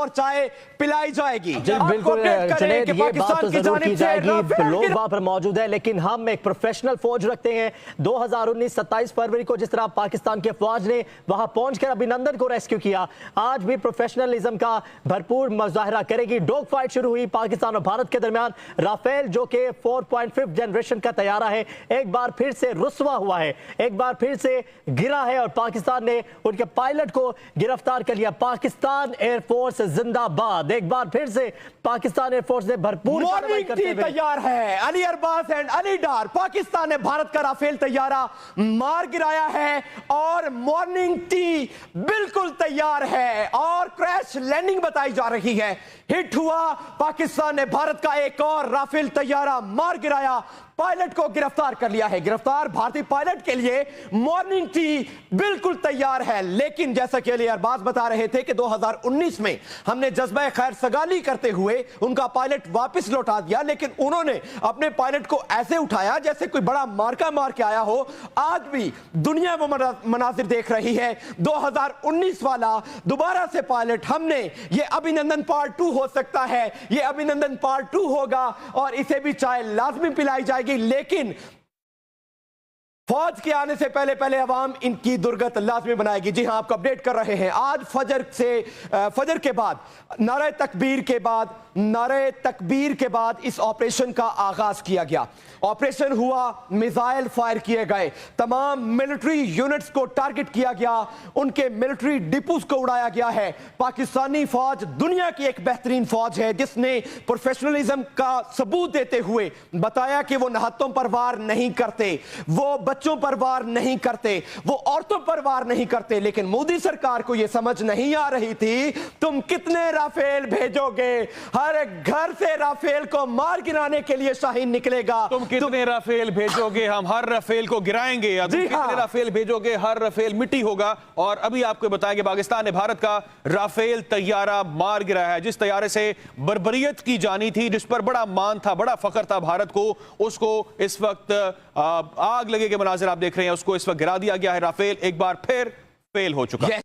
और चाय पिलाई जाएगी। बिल्कुल जुनैद, ये बात तो जरूर की जाएगी, लोग वहां पर मौजूद है, लेकिन हम एक प्रोफेशनल फौज रखते हैं। 2019 27 फरवरी को जिस तरह पाकिस्तान के फौज ने वहां पहुंचकर अभिनंदन को रेस्क्यू किया, आज भी प्रोफेशनलिज्म का भरपूर मुजाहरा करेगी। डॉग फाइट शुरू हुई पाकिस्तान और भारत के दरमियान। राफेल जो कि 4.5 जनरेशन का तैयारा है, एक बार फिर से रुस्वा हुआ है, एक बार फिर से गिरा है और पाकिस्तान ने उनके पायलट को गिरफ्तार कर लिया। पाकिस्तान एयरफोर्स जिंदाबाद। एक बार फिर से पाकिस्तान एयरफोर्स ने भरपूर मॉर्निंग टी तैयार है। अली अरबाज एंड अली डार, पाकिस्तान ने भारत का राफेल तैयारा मार गिराया है और मॉर्निंग टी बिल्कुल तैयार है और क्रैश लैंडिंग बताई जा रही है। हिट हुआ, पाकिस्तान ने भारत का एक और राफेल तैयारा मार गिराया, पायलट को गिरफ्तार कर लिया है। गिरफ्तार भारतीय पायलट के लिए मॉर्निंग टी बिल्कुल तैयार है। लेकिन जैसा कि अली अरबाज बता रहे थे कि 2019 में हमने जज्बा खैर सगाली करते हुए उनका पायलट वापस लौटा दिया, लेकिन उन्होंने अपने पायलट को ऐसे उठाया जैसे कोई बड़ा मार्का मार के आया हो। आज भी दुनिया वो मनाजिर देख रही है। 2019 वाला दोबारा से पायलट हमने, ये अभिनंदन पार्ट 2 हो सकता है, ये अभिनंदन पार्ट 2 होगा और इसे भी चाय लाजमी पिलाई जाएगी। लेकिन फौज के आने से पहले पहले अवाम इनकी दुर्गत लाजमी बनाएगी। जी हां, आपको अपडेट कर रहे हैं। आज फजर के बाद नारे तकबीर के बाद इस ऑपरेशन का आगाज किया गया। ऑपरेशन हुआ, मिसाइल फायर किए गए, तमाम मिलिट्री यूनिट्स को टारगेट किया गया, उनके मिलिट्री डिपोस को उड़ाया गया है। पाकिस्तानी फौज दुनिया की एक बेहतरीन फौज है जिसने प्रोफेशनलिज्म का सबूत देते हुए बताया कि वो नहत्तों पर वार नहीं करते, वो बच्चों पर वार नहीं करते, वो औरतों पर वार नहीं करते। लेकिन मोदी सरकार को यह समझ नहीं आ रही थी, तुम कितने राफेल भेजोगे, हर घर से राफेल को मार गिराने के लिए शाहीन निकलेगा। तुम कितने राफेल भेजोगे, हम हर राफेल को गिराएंगे, या तुम कितने राफेल भेजोगे, हर राफेल मिट्टी होगा। और अभी आपको बताएंगे पाकिस्तान ने भारत का राफेल तैयारा मार गिराया है, जिस तैयारे से बर्बरियत की जानी थी, जिस पर बड़ा मान था, बड़ा फख्र था भारत को, उसको इस वक्त आग लगे के मनाजिर आप देख रहे हैं, उसको इस वक्त गिरा दिया गया है। राफेल एक बार फिर फेल हो चुका है।